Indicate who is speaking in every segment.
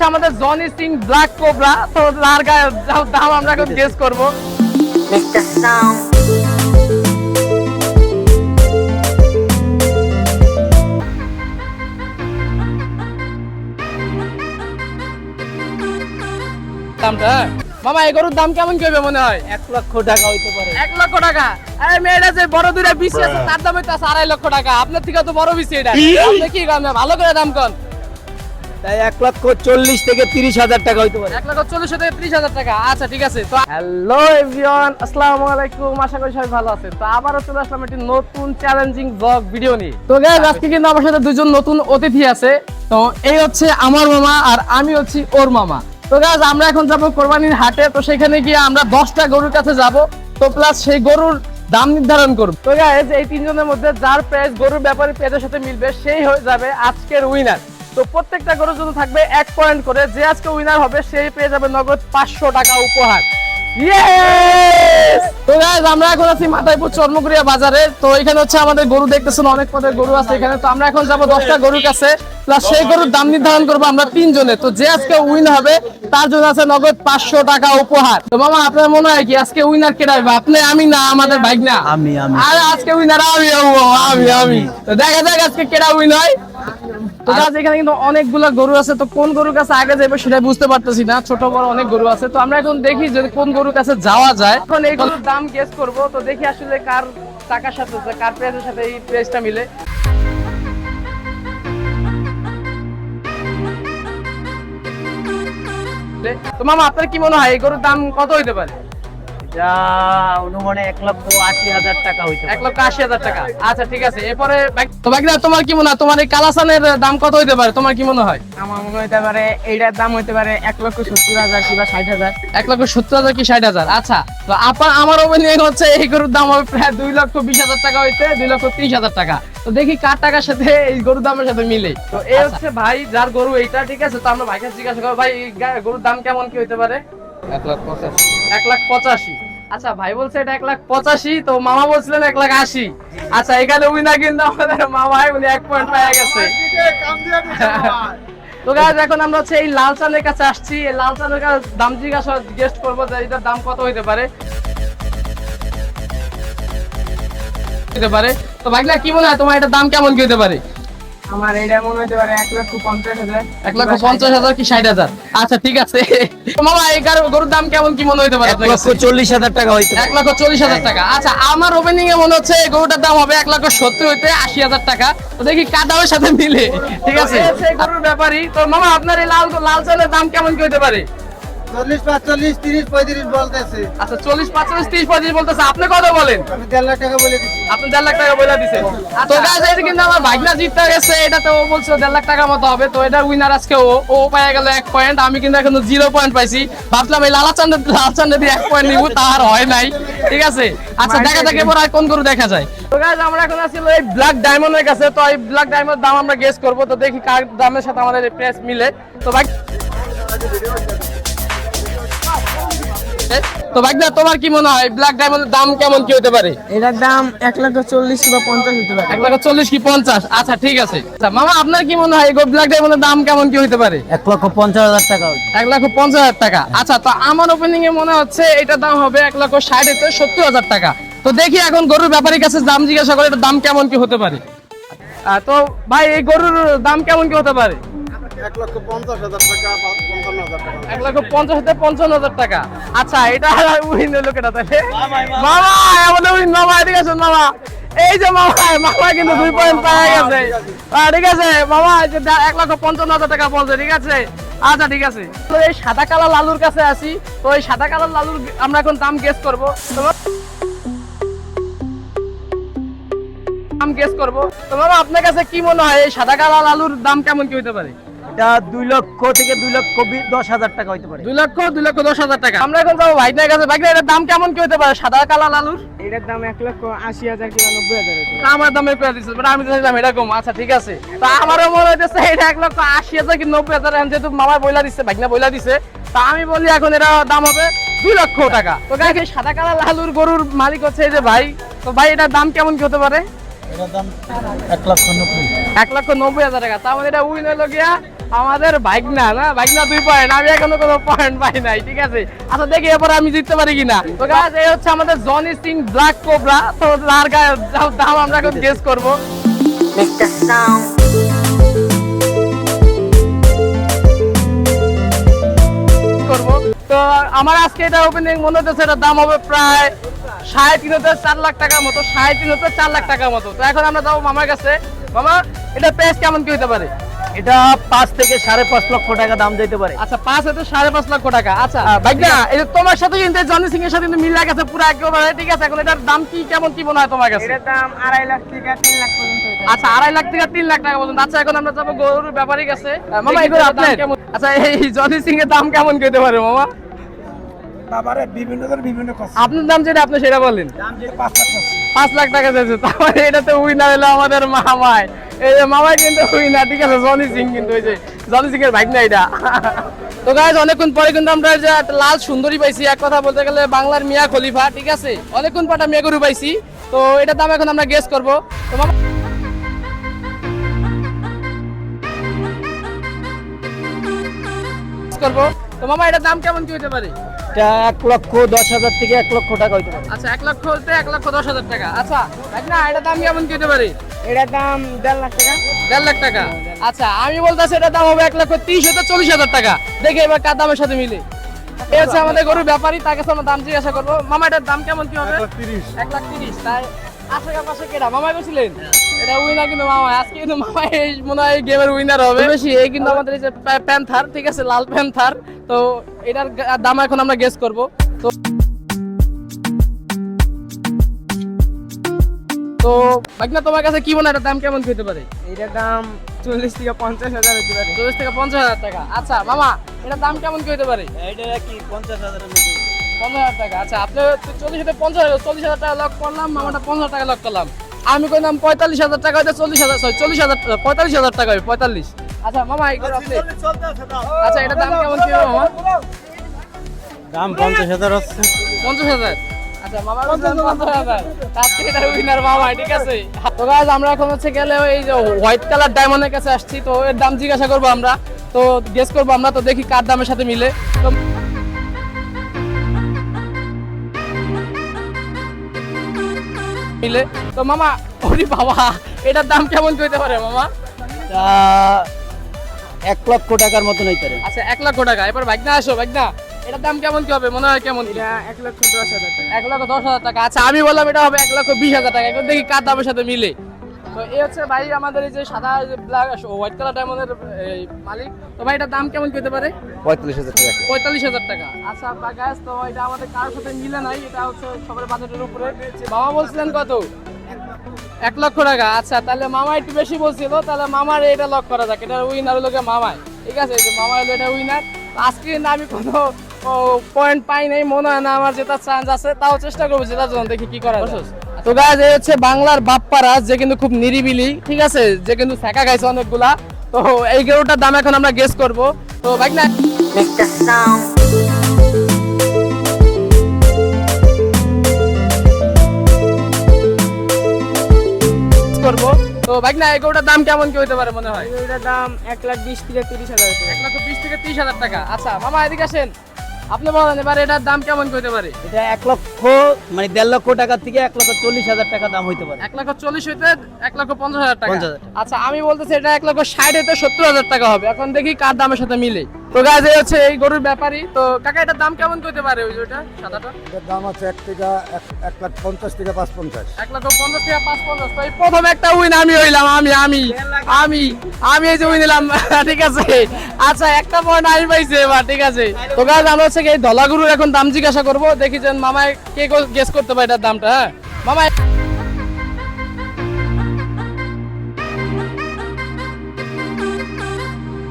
Speaker 1: হচ্ছে আমাদের Johnny Singh black cobra. তো তার দাম আমরা এখন গেস করবো।
Speaker 2: Mr. Sound.
Speaker 1: দামটা মামা এই গরুর দাম কেমন কি হবে মনে হয়?
Speaker 3: 1 লক্ষ টাকা হইতে পারে।
Speaker 1: 1 লক্ষ টাকা? আরে মেয়েটা যে বড় দুইটা বিসি আছে তার দাম হইতো 2.5 লক্ষ টাকা। আপনার থেকে তো বড় বিসি এটা। আপনি কি কম ভালো করে দাম কোন?
Speaker 3: তাই 1,40,000 থেকে 30,000 টাকা হইতে পারে।
Speaker 1: 1,40,000 থেকে 30,000 টাকা। আচ্ছা ঠিক আছে। তো হ্যালো এভরিওয়ান, আসসালামু আলাইকুম। আশা করি সবাই ভালো আছেন। তো আবারও চলে আসলাম একটি নতুন চ্যালেঞ্জিং ব্লগ ভিডিও নিয়ে। তো গাইস আজকে কিন্তু আমার সাথে দুজন নতুন অতিথি আছে। তো এই হচ্ছে আমার মামা আর আমি হচ্ছি ওর মামা। তো গাইস আমরা এখন যাব কোরবানির হাটে। তো সেখানে গিয়ে আমরা 10টা গরুর কাছে যাব। তো প্লাস সেই গরুর দাম নির্ধারণ করব। তো গাইস এই তিনজনের মধ্যে যার প্রাইস গরুর ব্যাপারী পেজের সাথে মিলবে সেই হয়ে যাবে আজকের উইনার। তো প্রত্যেকটা গরুর জন্য থাকবে 1 পয়েন্ট করে। যে আজকে উইনার হবে সেই পেয়ে যাবে নগদ 500 টাকা উপহার। ইয়েস! তো গাইস আমরা এখন আছি মাথাইপুর চর্মকুড়িয়া বাজারে। তো এখানে হচ্ছে আমাদের গরু দেখতেছেন, অনেক পদের গরু আছে এখানে। তো আমরা এখন যাব 10টা গরুর কাছে, প্লাস সেই গরুর দাম নির্ধারণ করব আমরা তিনজনে। তো যে আজকে উইন হবে তার জন্য আছে নগদ 500 টাকা উপহার। তো মামা আপনার মনে হয় কি আজকে উইনার কেডা হবে? আপনি, আমি না আমাদের বাইক না?
Speaker 3: আমি
Speaker 1: আরে আজকে উইনার আমি। তো দেখা যাক আজকে কেডা উইন হয়। তো গাছ এখানে কিন্তু অনেকগুলা গরু আছে। তো কোন গরুর কাছে আগে যাবে সেটা বুঝতে পারতেছি না, ছোট বড় অনেক গরু আছে। তো আমরা এখন দেখি যদি কোন গরুর কাছে যাওয়া যায়। এখন এই গরুর দাম গেস করব। তো দেখি আসলে কার টাকার সাথে কার প্রাইসের সাথে এই প্রাইসটা মিলে। তো মামা আপনার কি মনে হয় এই গরুর দাম কত হইতে পারে?
Speaker 3: যা অনুমানে 1,80,000 টাকা হইতে পারে।
Speaker 1: 1,80,000 টাকা। আচ্ছা ঠিক আছে। এরপরে তো বাকিরা তোমার কি মনে হয়, তোমার এই কালাসানের দাম কত হইতে পারে? তোমার কি মনে হয়?
Speaker 4: আমার মনে হইতে পারে এইটার দাম হইতে পারে 1,70,000 কিংবা 60,000।
Speaker 1: 1,70,000 কি 60,000? আচ্ছা তো আমার ওপিনিয়ন হচ্ছে এই গরুর দাম হবে প্রায় 2,20,000 টাকা হইতে 2,30,000 টাকা। তো দেখি কার টাকার সাথে এই গরুর দামের সাথে মিলে। তো এই হচ্ছে ভাই যার গরু এইটা, ঠিক আছে। তো আমরা ভাইকে জিজ্ঞাসা করবো ভাই এই গরুর দাম কেমন কি হইতে পারে?
Speaker 3: 1,85,000।
Speaker 1: 1,85,000। আচ্ছা ভাই বলছে এটা 1,85,000। তো মামা বলছিলেন 1,80,000। আচ্ছা এখানে উইনার কিন্তু আমাদের মামাই, উনি 1 পয়েন্ট পেয়ে গেছে। তো গাইস এখন আমরা হচ্ছে এই লাল চাঁদের কাছে আসছি। এই লাল চাঁদের দাম জিজ্ঞাসা করবো যে এটার দাম কত হইতে পারে। তো ভাইলা কি মনে হয় তোমার এটার দাম কেমন কি হইতে পারে?
Speaker 4: আমার এইটা মনে হইতে পারে 1,50,000।
Speaker 1: 1,50,000 কি 60,000? আচ্ছা ঠিক আছে। তো মামা এই গরুর দাম কেমন কি মনে হইতে পারে আপনার কাছে?
Speaker 3: 1,40,000 টাকা হইতে পারে।
Speaker 1: 1,40,000 টাকা। আচ্ছা আমার ওপেনিং এ মনে হচ্ছে এই গরুটার দাম হবে 1,70,000 হইতে 80,000 টাকা। তো দেখি কার দামের সাথে মিলে। ঠিক আছে গরুর ব্যাপারী। তো মামা আপনার এই লাল চালের দাম কেমন কি হইতে পারে?
Speaker 5: 40, 45, 30, 35 বলতেছে।
Speaker 1: আচ্ছা 40, 45, 30, 35 বলতেছে। আপনি কত বলেন?
Speaker 5: আমি 1.5 লাখ টাকা বলে দিচ্ছি।
Speaker 1: আপনি 1.5 লাখ টাকা বলে দিছেন। তো গাইস এটা কিন্তু আমার ভাগনা জিততে গেছে। এটাতে ও বলছে 1.5 লাখ টাকার মতো হবে। তো এটা উইনার আজকে ও পেয়ে গেল 1 পয়েন্ট। আমি কিন্তু এখন 0 পয়েন্ট পাইছি। ভাবলাম এই লাল চান্দে দিয়ে 1 পয়েন্ট নিব, তা আর হয় নাই। ঠিক আছে আচ্ছা দেখা যাক এবার আর কোন গরু দেখা যায়। তো গাইস আমরা এখন আছি এই ব্ল্যাক ডায়মন্ডের কাছে। তো এই ব্ল্যাক ডায়মন্ডের দাম আমরা গেস করব। তো দেখি কার দামের সাথে আমাদের প্রাইস মিলে। তো ভাই ভাগনা তোমার কি মনে হয় ব্ল্যাক ডায়মন্ডের দাম কেমন কি হতে পারে?
Speaker 4: এটার দাম 1,40,000 কিংবা 50 হইতে পারে।
Speaker 1: 1,40,000 কি 50? আচ্ছা ঠিক আছে। আচ্ছা মামা আপনার কি মনে হয় এই ব্ল্যাক ডায়মন্ডের দাম কেমন কি হতে পারে?
Speaker 3: 1,50,000 টাকা হইতে
Speaker 1: 1,50,000 টাকা। আচ্ছা তো আমার ওপেনিং এ মনে হচ্ছে এটার দাম হবে 1,60,000 থেকে 70,000 টাকা। তো দেখি এখন গরুর ব্যাপারীর কাছে দাম জিজ্ঞাসা করে এটার দাম কেমন কি হতে পারে। তো ভাই এই গরুর দাম কেমন কি হতে পারে?
Speaker 5: 1,50,000 টাকা, 55,000 টাকা।
Speaker 1: 1,50,000 থেকে 55,000 টাকা। আচ্ছা এটা উইন হলো কেটা তাহলে? মামা আমাদের উইন। মামা ঠিক আছে মামা, এই যে মামা কিন্তু 2 পয়েন্ট পেয়ে গেছে। ঠিক আছে মামা 1,55,000 টাকা বলছে। ঠিক আছে আচ্ছা ঠিক আছে। তো এই সাদা কালার লালুর কাছে আসি। তো এই সাদা কালার লালুর আমরা এখন দাম গেস করবো। দাম গেস করবো। তো মামা আপনার কাছে কি মনে হয় এই সাদা কালার লালুর দাম কেমন কি হতে পারে?
Speaker 3: এটা 2 লক্ষ থেকে 2,10,000 টাকা হইতে পারে।
Speaker 1: 2,10,000 টাকা। আমরা এখন যাবো ভাইদের কাছে। ভাই এটার দাম কেমন কি হতে পারে সাদা কালার লালুর?
Speaker 4: এটার দাম 1,80,000 কিংবা 90,000 হইতে পারে।
Speaker 1: আমার দামে পেয়ে দিচ্ছে, আমি চাইলাম এরকম। আচ্ছা ঠিক আছে। তা আমারও মনে হইতেছে এটা 1,80,000 কি 90,000। যেহেতু মামা বইলা দিচ্ছে, ভাগনা বইলা দিচ্ছে, তা আমি বলি এখন এটা দাম হবে 2 লক্ষ টাকা। তো গাইস এই সাদা কালার লালুর গরুর মালিক হচ্ছে এই যে ভাই। তো ভাই এটার দাম কেমন কি হতে পারে?
Speaker 5: এটার দাম 1,90,000।
Speaker 1: 1,90,000 টাকা। তার মানে এটা উইন হলো গিয়া আমাদের ভাগনা না ভাগনা 2 পয়েন্ট, আমি এখনো কোনো পয়েন্ট পাই নাই, ঠিক আছে। আচ্ছা দেখি এবার আমি জিততে পারি কিনা। তো গাইস এই হচ্ছে আমাদের জনি সিং ব্ল্যাক কোবরা। তো তার গায়ের দাম আমরা এখন গেস করব।
Speaker 2: Mr. Sound.
Speaker 1: তো আমার আজকে এটা ওপেনিং মনে হচ্ছে এটার দাম হবে প্রায় 3.5 থেকে 4 লাখ টাকার মতো, 3.5 থেকে 4 লাখ টাকার মতো। তো এখন আমরা যাবো মামার কাছে। মামা এটা প্রাইস কেমন কি হতে পারে?
Speaker 3: এটা 5 থেকে 5.5 লক্ষ টাকা দাম দিতে পারে।
Speaker 1: আচ্ছা 5 থেকে 5.5 লক্ষ টাকা। আচ্ছা ভাইয়া এটা তোমার সাথে কিন্তু জনি সিং এর সাথে কিন্তু মিল গেছে পুরো একেবারে, ঠিক আছে। এখন এটার দাম কি কেমন কি মনে হয় তোমার কাছে?
Speaker 4: এটার দাম 2.5 লাখ থেকে 3 লাখ পর্যন্ত হতে পারে।
Speaker 1: আচ্ছা 2.5 লাখ থেকে 3 লাখ টাকা পর্যন্ত। আচ্ছা এখন আমরা যাবো গরুর ব্যাপারীর কাছে। মামা এগুলো আপনার কেমন? আচ্ছা এই জনি সিং এর দাম কেমন কি হতে পারে মামা?
Speaker 5: তারপরে বিভিন্ন কথা
Speaker 1: আপনার দাম যেটা আপনি সেটা বলেন। 5 লাখ টাকা যাচ্ছে, তাহলে এটাতে উইনার হলো আমাদের মামাই। এই যে মামাই কিন্তু উইনার, ঠিক আছে। জনি সিং কিন্তু ওই যে জনি সিং এর ভাগনা এটা। তো গাইস অনেকক্ষণ পরে কিন্তু আমরা যে একটা লাল সুন্দরী পাইছি, এক কথা বলতে গেলে বাংলার মিয়া খলিফা, ঠিক আছে। অনেকক্ষণ পরে মিয়া গরু পাইছি। তো এটার দাম এখন আমরা গেস করব। তো মামা করব। তো মামা এটার দাম কেমন কি হতে পারে?
Speaker 3: এটা 1,10,000 থেকে 1 লক্ষ টাকা হইতে পারে।
Speaker 1: আচ্ছা 1 লক্ষ হতে 1,10,000 টাকা। আচ্ছা ভাগনা এটার দাম কেমন কি হতে পারে?
Speaker 4: এটার দাম 1.5 লাখ টাকা।
Speaker 1: 1.5 লাখ টাকা। আচ্ছা আমি বলতেছি এটার দাম হবে 1,30,000 থেকে 40,000 টাকা। দেখে এবার কার দামের সাথে মিলে। এই হচ্ছে আমাদের গরুর ব্যাপারী, তার কাছে আমরা দাম জিজ্ঞাসা করবো। মামা এটার দাম কেমন কি হবে? 1,30,000। তাই আশেপাশে কেডা মামাই বলছিলেন? এটা উইনার কিন্তু মামা, আজকে কিন্তু মামা এই মনে হয় গেমের উইনার হবে বেশি। এই কিন্তু আমাদের এই যে প্যান্থার, ঠিক আছে, লাল প্যান্থার। তো এটার দাম এখন আমরা গেস করব। তো তো ভাগনা তোমার কাছে কি মনে হয় এটার দাম কেমন কি হতে পারে?
Speaker 4: এটার দাম 40 থেকে 50,000 হতে পারে।
Speaker 1: 40 থেকে 50,000 টাকা। আচ্ছা মামা এটার দাম কেমন কি হতে পারে?
Speaker 3: এটা কি 50,000 এর মতো।
Speaker 1: 15,000 টাকা। আচ্ছা আপনি 40 থেকে 40,000 টাকা লক করলাম, মামাটা 15,000 টাকা লক করলাম। আমি কইলাম 45,000 টাকা হইতে 40,000, সরি 40,000, 45,000 টাকা হবে 45। আচ্ছা মামা এই করে আপনি। আচ্ছা এটার দাম কেমন কি হবে মামা?
Speaker 3: দাম 50,000 হচ্ছে।
Speaker 1: 50,000। আচ্ছা মামা 50,000। আজকে এটা উইনার মামা, ঠিক আছে। তো গাইস আমরা এখন হচ্ছে গেলে এই যে হোয়াইট কালার ডায়মন্ডের কাছে আসছি। তো এর দাম জিজ্ঞাসা করবো আমরা, তো গেস করবো আমরা। তো দেখি কার দামের সাথে মিলে। তো মিলে তো মামা, ওরে বাবা এটার দাম কেমন হইতে পারে মামা?
Speaker 3: এটা 1 লক্ষ টাকার মতো হইতে পারে।
Speaker 1: আচ্ছা 1 লক্ষ টাকা। এবার ভাগনা আসো, ভাগনা এটার দাম কেমন কি হবে মনে হয়? কেমন কি?
Speaker 4: এটা 1,10,000 টাকা।
Speaker 1: 1,10,000 টাকা। আচ্ছা আমি বললাম এটা হবে 1,20,000 টাকা। এখন দেখি কার দামের সাথে মিলে। তো এই হচ্ছে ভাই আমাদের এই যে সাদা ব্ল্যাক হোয়াইট কালার ডায়মন্ডের মালিক। তো ভাই এটার দাম কেমন কি হতে পারে?
Speaker 3: 45,000 টাকা।
Speaker 1: 45,000 টাকা। আচ্ছা গাইস তো এটা আমাদের কারোর সাথে মিলে নাই, এটা হচ্ছে সবার বাজেটের উপরে। মামা বলছিলেন কত? 1 লক্ষ টাকা। আচ্ছা তাহলে মামা একটু বেশি বলছিল, তাহলে মামার এটা লক করা যাক। এটা উইনার হলো মামাই, ঠিক আছে। এই যে মামা হলো এটা উইনার। আজকে কিন্তু আমি কোনো পয়েন্ট পাই নাই, মনে হয় না আমার জেতার চান্স আছে। তাও চেষ্টা করবো জেতার জন্য, দেখি কি করা যায়। তো গাইস এই হচ্ছে বাংলার বাপ্পারাজ, যে কিন্তু খুব নিরিবিলি, ঠিক আছে, যে কিন্তু ফেঁকা গাইছে অনেকগুলা। তো এই গরুটার দাম এখন আমরা গেস করব। তো ভাই না
Speaker 2: Mr. Sound.
Speaker 1: করবো। তো ভাই না এই গরুটার দাম কেমন কি হতে পারে মনে হয়?
Speaker 4: এটার দাম 1,20,000 থেকে 30,000 হতে পারে।
Speaker 1: 1,20,000 থেকে 30,000 টাকা। আচ্ছা মামা এদিকে আসেন, আপনি বলেন এবার এটার দাম কেমন কি হতে পারে?
Speaker 3: এটা 1 লক্ষ মানে 1.5 লক্ষ টাকা থেকে 1,40,000 টাকা দাম হইতে পারে।
Speaker 1: 1,40,000 হইতে 1,50,000 টাকা।
Speaker 3: 50,000 টাকা।
Speaker 1: আচ্ছা আমি বলতেছি এটা 1,60,000 হইতে 70,000 টাকা হবে। এখন দেখি কার দামের সাথে মিলে। তো গাইস এই হচ্ছে এই গরুর ব্যাপারী। তো কাকা এটার দাম কেমন কি হতে পারে? ওই যেটা সাদাটা
Speaker 5: এটার দাম আছে 1,50,000 থেকে 5,50,000।
Speaker 1: 1,50,000 থেকে 5,50,000। তো এই প্রথম একটা উইন আমি হইলাম, আমি এই যে উইন নিলাম, ঠিক আছে। আচ্ছা একটা পয়েন্ট আমি পাইছি এবার, ঠিক আছে। তো গাইস আমরা হচ্ছে এই ধলা গরুর এখন দাম জিজ্ঞাসা করবো। দেখি যে মামা কে গেস করতে পারে এটার দামটা। হ্যাঁ মামা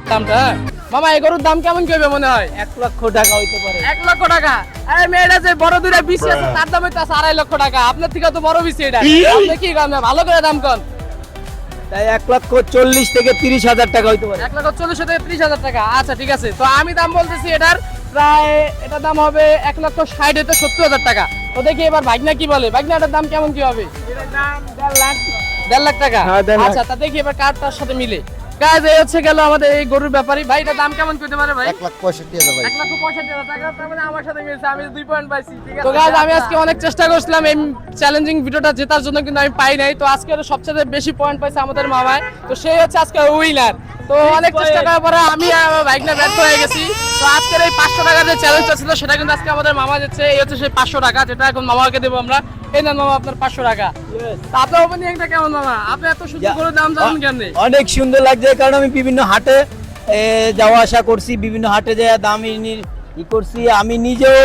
Speaker 1: দামটা, হ্যাঁ মামা এই গরুর দাম কেমন কি হবে মনে হয়?
Speaker 3: 1 লক্ষ টাকা হইতে পারে।
Speaker 1: 1 লক্ষ টাকা। আরে মেয়েটা যে বড় দুইটা বিসি আছে তার দাম হইতো 2.5 লক্ষ টাকা। আপনার থেকে তো বড় বিসি এটা। আপনি কি গান ভালো করে দাম কোন?
Speaker 3: তাই 1,40,000 থেকে 30,000 টাকা হইতে পারে।
Speaker 1: 1,40,000 থেকে 30,000 টাকা। আচ্ছা ঠিক আছে। তো আমি দাম বলতেছি এটার প্রায়, এটার দাম হবে 1,60,000 থেকে 70,000 টাকা। তো দেখি এবার ভাগনা কি বলে। ভাগনা এটার দাম কেমন কি হবে?
Speaker 4: এটার দাম 1.5 লাখ।
Speaker 1: 1.5 লাখ টাকা।
Speaker 3: হ্যাঁ, 1.5 লাখ।
Speaker 1: আচ্ছা তা দেখি এবার কার তার সাথে মিলে। গাইস এই হচ্ছে গেল আমাদের এই গরুর ব্যাপারী ভাই, এটা দাম কেমন করতে পারে ভাই?
Speaker 5: 1,65,000 ভাই।
Speaker 1: 1,65,000 টাকা। তার মানে আমার সাথে মিলছে, আমি 2 পয়েন্ট পাইছি। ঠিক আছে। তো গাইস আমি আজকে অনেক চেষ্টা করছিলাম এই চ্যালেঞ্জিং ভিডিওটা জেতার জন্য, কিন্তু আমি পাই নাই। তো আজকে সবচেয়ে বেশি পয়েন্ট পাইছে আমাদের মামায়, তো সেই হচ্ছে আজকে উইনার। তো অনেক চেষ্টা করার পরে আমি বাইক না ব্যর্থ হয়ে গেছি। তো আজকের এই 500 টাকার যে চ্যালেঞ্জটা ছিল সেটা কিন্তু আজকে আমাদের মামা দিচ্ছে। এই হচ্ছে সেই 500 টাকা, যেটা এখন মামাকে দেবো আমরা। এই নেন মামা আপনার 500 টাকা। তা আপনার ওপেনিংটা কেমন মামা? আপনি এত সুন্দর করে দাম জানেন কেমনে?
Speaker 3: অনেক সুন্দর লাগছে, কারণ আমি বিভিন্ন হাটে যাওয়া আসা করছি, বিভিন্ন হাটে যাওয়া দাম ই করছি। আমি নিজেও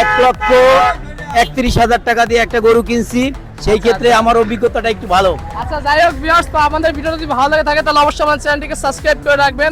Speaker 3: 1,31,000 টাকা দিয়ে একটা গরু কিনছি, সেই ক্ষেত্রে আমার অভিজ্ঞতাটা একটু ভালো।
Speaker 1: আচ্ছা যাই হোক ভিউয়ার্স, তো আমাদের ভিডিও যদি ভালো লাগে থাকে তাহলে অবশ্যই আমার চ্যানেলটিকে সাবস্ক্রাইব করে রাখবেন।